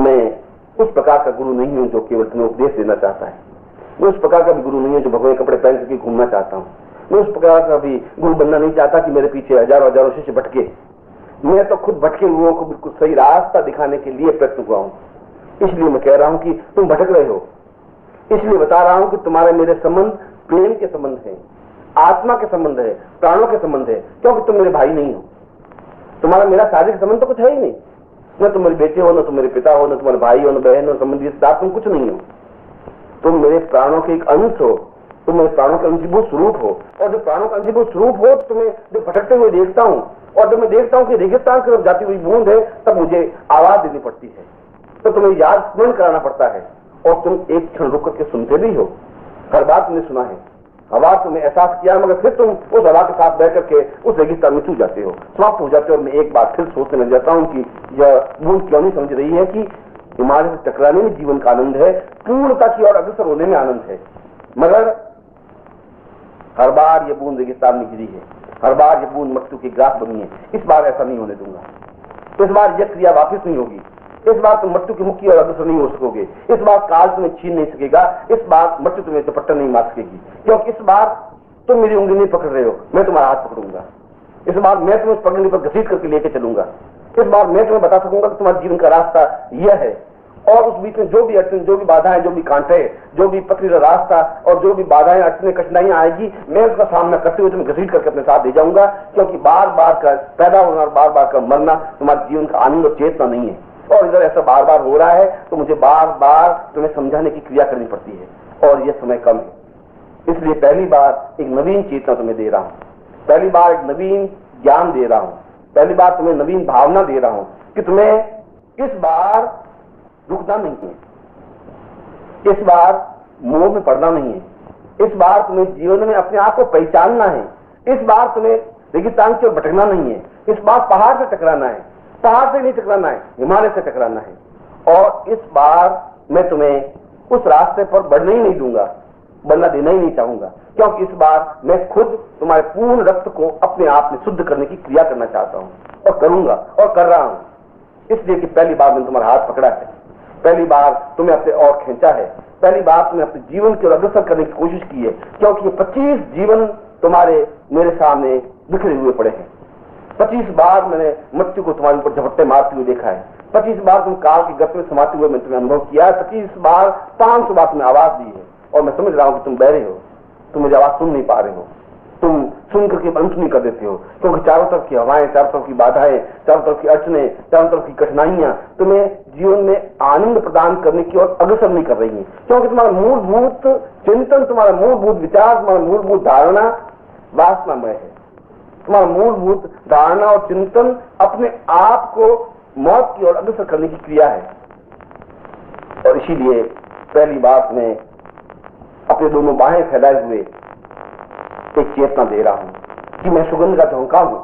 मैं उस प्रकार का गुरु नहीं हूं जो केवल तुम्हें उपदेश देना चाहता है। मैं उस प्रकार का भी गुरु नहीं हूं जो भगवे कपड़े पहन करके घूमना चाहता हूं। मैं उस प्रकार का भी गुरु बनना नहीं चाहता कि मेरे पीछे हजारों हजारों शिष्य भटके। मैं तो खुद भटके हुओं को बिल्कुल सही रास्ता दिखाने के लिए प्रयत्न हुआ हूं। इसलिए मैं कह रहा हूं कि तुम भटक रहे हो। इसलिए बता रहा हूं कि तुम्हारे मेरे संबंध प्रेम के संबंध है, आत्मा के संबंध है, प्राणों के संबंध है, क्योंकि तुम मेरे भाई नहीं हो। तुम्हारा मेरा शारीरिक संबंध तो कुछ है ही नहीं। न तुम मेरे बेटे हो, न तुम मेरे पिता हो, न तुम्हारे भाई हो, न बहन हो, संबंधी तुम कुछ नहीं हो। तुम मेरे प्राणों के एक अंश हो। तुम मेरे प्राणों का अंशीभूत स्वरूप हो। और जो प्राणों का अंशीभूत स्वरूप हो, तुम्हें जो भटकते हुए देखता हूं, और जब मैं देखता हूं कि रेगिस्तान की तरफ जाती हुई बूंद है, तब मुझे आवाज देनी पड़ती है। तो तुम्हें याद स्मरण कराना पड़ता है, और तुम एक क्षण रुक करके सुनते भी हो। हर बात तुमने सुना है, हवा तुमने एहसास किया, मगर फिर तुम उस हवा के साथ बह करके उस रेगिस्तान में चूक जाते हो, समाप्त हो जाते हो। और मैं एक बात फिर सोचने लग जाता हूं कि यह बूंद क्यों नहीं समझ रही है कि हिमालय से टकराने में जीवन का आनंद है, पूर्णता की ओर अग्रसर होने में आनंद है। मगर हर बार ये बूंद रेगिस्तान में गिरी है, हर बार ये बूंद मृत्यु की ग्रास बनी है। इस बार ऐसा नहीं होने दूंगा। इस बार यह क्रिया वापस नहीं होगी। इस बार तुम मृत्यु की मुक्ति और अग्रसर नहीं हो सकोगे। इस बार काल तुम्हें छीन नहीं सकेगा। इस बार मृत्यु तुम्हें दुपट्टा नहीं मार सकेगी, क्योंकि इस बार तुम मेरी उंगली नहीं पकड़ रहे हो, मैं तुम्हारा हाथ पकड़ूंगा। इस बार मैं तुम्हें पगड़ी पर घसीट करके लेके चलूंगा। इस बार मैं तुम्हें बता सकूंगा कि तुम्हारे जीवन का रास्ता यह है। और उस बीच में जो भी अड़चन, जो भी बाधाएं, जो भी कांटे, जो भी पथरीला रास्ता और जो भी बाधाएं, अड़चनें, कठिनाइयां आएगी, मैं उसका सामना करते हुए तुम्हें घसीट करके अपने साथ ले जाऊंगा। क्योंकि बार बार का पैदा होना और बार बार का मरना तुम्हारे जीवन का आनंद और चेतना नहीं है। और इधर ऐसा बार बार हो रहा है, तो मुझे बार बार तुम्हें समझाने की क्रिया करनी पड़ती है, और यह समय कम है। इसलिए पहली बार एक नवीन चेतना तुम्हें दे रहा हूं, पहली बार एक नवीन ज्ञान दे रहा हूं, पहली बार तुम्हें नवीन भावना दे रहा हूं कि तुम्हें इस बार रुकना नहीं है, इस बार मोह में पड़ना नहीं है, इस बार तुम्हें जीवन में अपने आप को पहचानना है, इस बार तुम्हें रेगिस्तान की ओर भटकना नहीं है, इस बार पहाड़ से टकराना है, पहाड़ से नहीं टकराना है, हिमालय से टकराना है। और इस बार मैं तुम्हें उस रास्ते पर बढ़ने ही नहीं दूंगा, बढ़ना देना ही नहीं चाहूंगा, क्योंकि इस बार मैं खुद तुम्हारे पूर्ण रक्त को अपने आप में शुद्ध करने की क्रिया करना चाहता हूं, और करूंगा और कर रहा हूं। इसलिए कि पहली बार मैंने तुम्हारा हाथ पकड़ा है, पहली बार तुम्हें अपने और खींचा है, पहली बार तुम्हें अपने जीवन की ओर अग्रसर करने की कोशिश की है। क्योंकि 25 जीवन तुम्हारे मेरे सामने बिखरे हुए पड़े हैं। 25 बार मैंने मृत्यु को तुम्हारे ऊपर झपट्टे मारते हुए देखा है। 25 बार तुम काल की गति में समाते हुए मैंने तुम्हें अनुभव किया है। 25 बार 500 बार तुम्हें आवाज दी है, और मैं समझ रहा हूं कि तुम बहरे हो, तुम मुझे आवाज सुन नहीं पा रहे हो, तुम सुन करके अनसुनी कर देते हो, क्योंकि चारों तरफ की हवाएं, चारों तरफ की बाधाएं, चारों तरफ की अड़चनें, चारों तरफ की कठिनाइयां तुम्हें जीवन में आनंद प्रदान करने की ओर अग्रसर नहीं कर रही हैं। क्योंकि तुम्हारा मूलभूत चिंतन, तुम्हारा मूलभूत विचार, तुम्हारा मूलभूत धारणा वासनामय है। तुम्हारा मूलभूत धारणा और चिंतन अपने आप को मौत की ओर अग्रसर करने की क्रिया है। और इसीलिए पहली बात में अपने दोनों बाहें फैलाए हुए एक चेतना दे रहा हूं कि मैं सुगंध का झोंका हूं,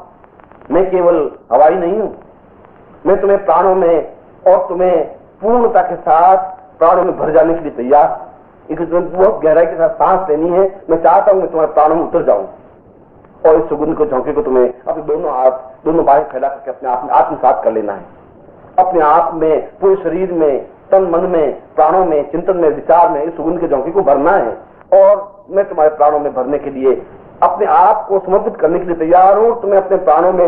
मैं केवल हवाई नहीं हूं, मैं तुम्हें प्राणों में और तुम्हें पूर्णता के साथ प्राणों में भर जाने के लिए तैयार। इसलिए तुम्हें बहुत गहराई के साथ सांस लेनी है। मैं चाहता हूं मैं तुम्हारे प्राणों में उतर जाऊं, और इस सुगंध के झोंके को तुम्हें अपने दोनों हाथ, दोनों बाहें फैला करके अपने आप में आत्मसात कर लेना है। अपने आप में, पूरे शरीर में, तन मन में, प्राणों में, चिंतन में, विचार में इस सुगंध के झोंके को भरना है। और मैं तुम्हारे प्राणों में भरने के लिए अपने आप को समर्पित करने के लिए तैयार हूं, तुम्हें अपने प्राणों में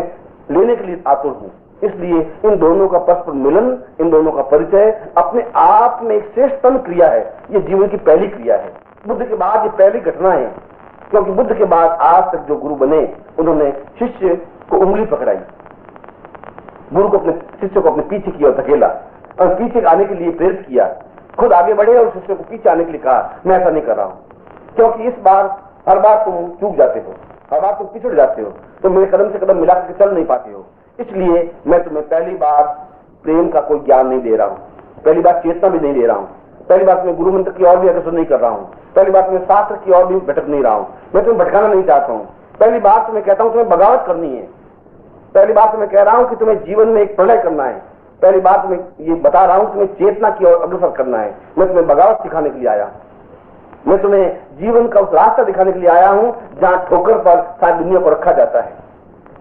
लेने के लिए आतुर हूं। इसलिए इन दोनों का परस्पर मिलन, इन दोनों का परिचय अपने आप में एक श्रेष्ठतम क्रिया है। ये जीवन की पहली क्रिया है। बुद्ध के बाद ये पहली घटना है, क्योंकि बुद्ध के बाद आज तक जो गुरु बने, उन्होंने शिष्य को उंगली पकड़ाई, गुरु को अपने शिष्य को अपने पीछे की ओर धकेला और पीछे आने के लिए प्रेरित किया, खुद आगे बढ़े और शिष्य को पीछे आने के लिए कहा। मैं ऐसा नहीं कर रहा हूं, क्योंकि इस बार हर बार तुम चूक जाते हो, हर बार तुम पिछड़ जाते हो, तुम मेरे कदम से कदम मिला करके चल नहीं पाते हो। इसलिए मैं तुम्हें पहली बार प्रेम का कोई ज्ञान नहीं दे रहा हूं, पहली बार चेतना भी नहीं दे रहा हूं, पहली बार तुम्हें गुरु मंत्र की ओर भी अग्रसर नहीं कर रहा हूं, पहली बार तुम्हें शास्त्र की ओर भी भटक नहीं रहा हूं, मैं तुम्हें भटकाना नहीं चाहता हूं। पहली बार तुम्हें कहता हूं तुम्हें बगावत करनी है। पहली बार तुम्हें कह रहा हूं कि तुम्हें जीवन में एक प्रलय करना है। पहली बार तुम्हें ये बता रहा हूं तुम्हें चेतना की ओर अग्रसर करना है। मैं तुम्हें बगावत सिखाने के लिए आया, मैं तुम्हें जीवन का उस रास्ता दिखाने के लिए आया हूं जहां ठोकर पर सारी दुनिया को रखा जाता है,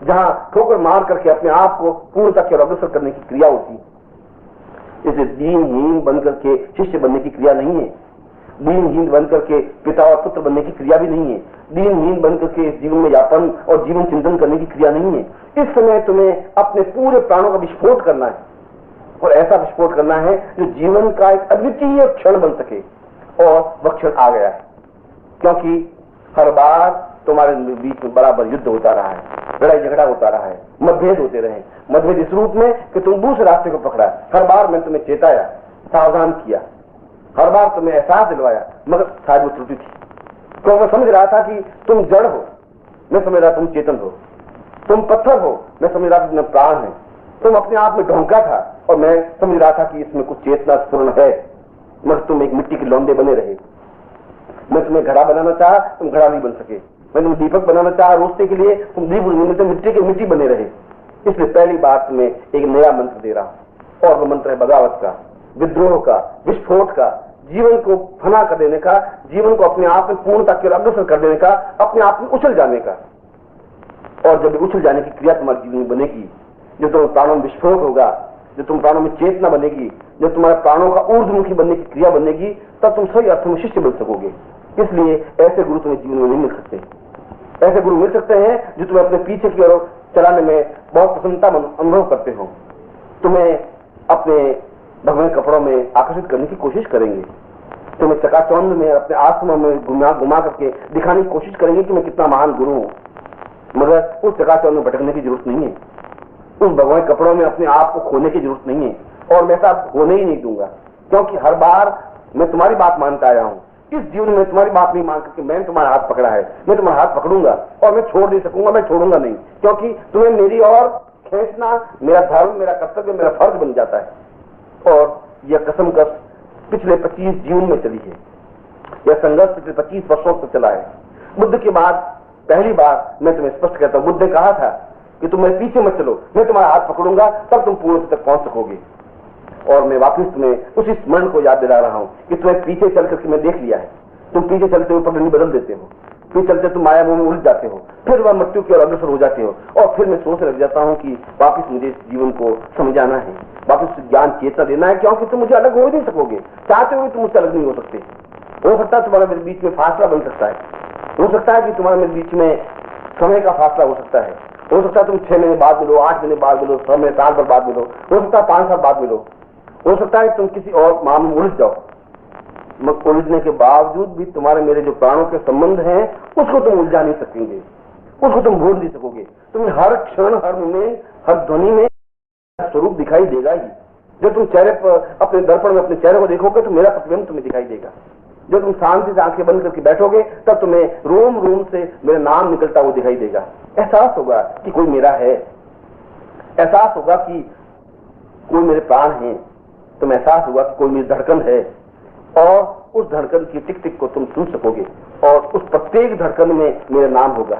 जहां ठोकर मार करके अपने आप को पूर्णता की ओर अग्रसर करने की क्रिया होती है। इसे दीनहीन बनकर के शिष्य बनने की क्रिया नहीं है, दीनहीन बनकर के पिता और पुत्र बनने की क्रिया भी नहीं है, दीनहीन बनकर के जीवन में यापन और जीवन चिंतन करने की क्रिया नहीं है। इस समय तुम्हें अपने पूरे प्राणों का विस्फोट करना है, और ऐसा विस्फोट करना है जो जीवन का एक अद्वितीय क्षण बन सके, और वह क्षण आ गया है। क्योंकि हर बार तुम्हारे बीच में बराबर युद्ध होता रहा है, लड़ाई झगड़ा होता रहा है, मतभेद होते रहे। मतभेद इस रूप में कि तुम दूसरे रास्ते को पकड़ा, हर बार मैंने तुम्हें चेताया, सावधान किया, हर बार तुम्हें एहसास दिलवाया, मगर शायद वो त्रुटि थी। क्योंकि मैं समझ रहा था कि तुम जड़ हो, मैं समझ रहा तुम चेतन हो, तुम पत्थर हो, मैं समझ रहा तुम्हें प्राण है, तुम अपने आप में ढोंका था और मैं समझ रहा था कि इसमें कुछ चेतना स्फुरण है, मगर तुम एक मिट्टी के लौंडे बने रहे। मैं तुम्हें घड़ा बनाना चाहा, तुम घड़ा नहीं बन सके। मैं तुम्हें दीपक बनाना चाहा रोशनी के लिए, तुम दीप नहीं, मिट्टी के मिट्टी बने रहे। इसलिए पहली बार तुम्हें एक नया मंत्र दे रहा हूं, और वो मंत्र है बगावत का, विद्रोह का, विस्फोट का, जीवन को फना कर देने का, जीवन को अपने आप में पूर्णता की ओर अग्रसर कर देने का, अपने आप में उछल जाने का। और जब उछल जाने की क्रिया तुम्हारे जीवन में बनेगी, जो तुम प्राणों में विस्फोट होगा, जो तुम प्राणों में चेतना बनेगी, जो तुम्हारे प्राणों का ऊर्ध्वमुखी बनने की क्रिया बनेगी, तब तुम सही अर्थों में शिष्य बन सकोगे। इसलिए ऐसे गुरु तुम्हें जीवन में नहीं मिल सकते। ऐसे गुरु मिल सकते हैं जो तुम्हें अपने पीछे की ओर चलाने में बहुत प्रसन्नता अनुभव करते हो, तुम्हें अपने भगवे कपड़ों में आकर्षित करने की कोशिश करेंगे, तुम्हें चकाचौंध में अपने आश्रम में घुमा करके दिखाने की कोशिश करेंगे कि मैं कितना महान गुरु हूं। मगर उस चकाचौंध में भटकने की जरूरत नहीं है, उस भगवे कपड़ों में अपने आप को खोने की जरूरत नहीं है, और मैं ऐसा होने ही नहीं दूंगा। क्योंकि हर बार मैं तुम्हारी बात मानता आया हूं, इस जीवन में तुम्हारी बात नहीं मान करके मैंने तुम्हारा हाथ पकड़ा है, मैं तुम्हारा हाथ पकड़ूंगा और मैं छोड़ नहीं सकूंगा, मैं छोड़ूंगा नहीं। क्योंकि तुम्हें मेरी ओर खींचना मेरा धर्म, मेरा कर्तव्य, मेरा फर्ज बन जाता है। और यह कसमकस पिछले 25 जीवन में चली है, यह संघर्ष पिछले 25 वर्षों से चला है। बुद्ध के बाद पहली बार मैं तुम्हें स्पष्ट कहता हूं, बुद्ध ने कहा था कि तुम मेरे पीछे मत चलो, मैं तुम्हारा हाथ पकड़ूंगा, तब तुम पूर्ण तक पहुंच सकोगे। और मैं वापिस तुम्हें उसी स्मरण को याद दिला रहा हूं कि तुम्हें पीछे चल करके मैं देख लिया है। तुम पीछे चलते हुए पगड़ी बदल देते हो, फिर चलते तुम माया मोह में उलझ जाते हो, फिर वह मृत्यु की ओर अग्रसर हो जाते हो, और फिर मैं सोचने लग जाता हूं कि वापिस मुझे इस जीवन को समझाना है, वापिस ज्ञान चेतना देना है। क्योंकि तुम मुझे अलग हो नहीं सकोगे, चाहते हुए तुम मुझसे अलग नहीं हो सकते। हो सकता है तुम्हारा मेरे बीच में फासला बन सकता है, हो सकता है कि तुम्हारे मेरे बीच में समय का फासला हो सकता है, हो सकता है तुम 6 महीने बाद मिलो, 8 महीने बाद मिलो, 6 महीने साल भर बाद मिलो, हो सकता है 5 साल बाद मिलो, हो सकता है तुम किसी और मामले में उलझ जाओ। मगर उलझने के बावजूद भी तुम्हारे मेरे जो प्राणों के संबंध हैं उसको तुम उलझा नहीं सकेंगे, उसको तुम भूल नहीं सकोगे। तुम्हें हर क्षण, हर मोमेंट, हर ध्वनि में स्वरूप दिखाई देगा ही। जब तुम चेहरे पर अपने दर्पण में अपने चेहरे को देखोगे तो मेरा प्रतिबिंब तुम्हें दिखाई देगा। जब तुम शांति से आंखें बंद करके बैठोगे तब तुम्हें रोम रोम से मेरा नाम निकलता हुआ दिखाई देगा। एहसास होगा कि कोई मेरा है, एहसास होगा कि कोई मेरे प्राण है, तुम एहसास होगा कि कोई मेरी धड़कन है, और उस धड़कन की टिक टिक को तुम सुन सकोगे, और उस प्रत्येक धड़कन में मेरा नाम होगा।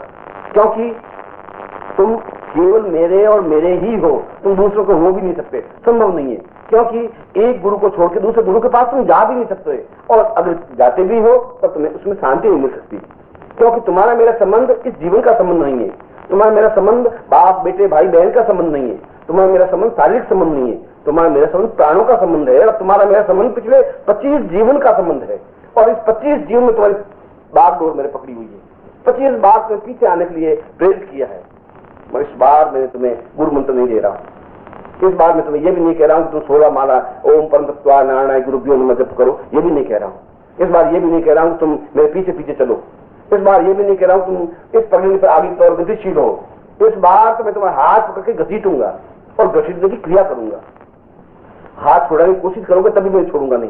क्योंकि तुम केवल मेरे और मेरे ही हो, तुम दूसरों को हो भी नहीं सकते, संभव नहीं है। क्योंकि एक गुरु को छोड़ के दूसरे गुरु के पास तुम जा भी नहीं सकते, और अगर जाते भी हो तो तुम्हें उसमें शांति नहीं मिल सकती। क्योंकि तुम्हारा मेरा संबंध इस जीवन का संबंध नहीं है, तुम्हारा मेरा संबंध बाप बेटे भाई बहन का संबंध नहीं है, तुम्हारा मेरा संबंध शारीरिक संबंध नहीं है, तुम्हारा मेरा संबंध प्राणों का संबंध है, और तुम्हारा मेरा संबंध पिछले 25 जीवन का संबंध है। और इस 25 जीवन में तुम्हारी बागडोर मेरे पकड़ी हुई है, 25 बार तुम्हें पीछे आने के लिए प्रेरित किया है। और इस बार मैं तुम्हें गुरु मंत्र नहीं दे रहा हूं, इस बार मैं तुम्हें यह भी नहीं कह रहा हूं कि तुम 16 माला ओम परम तत्वा नारायण गुरुभ्यो नमः जप करो, ये भी नहीं कह रहा हूं। इस बार ये भी नहीं कह रहा हूं तुम मेरे पीछे पीछे चलो, इस बार ये भी नहीं कह रहा हूं तुम इस पगड़ी पर आगे तौर गतिशील हो। इस बार तो मैं तुम्हारा हाथ पकड़ के घसीटूंगा और घसीटने की क्रिया करूंगा। हाथ छोड़ने की कोशिश करोगे तभी मैं छोड़ूंगा नहीं।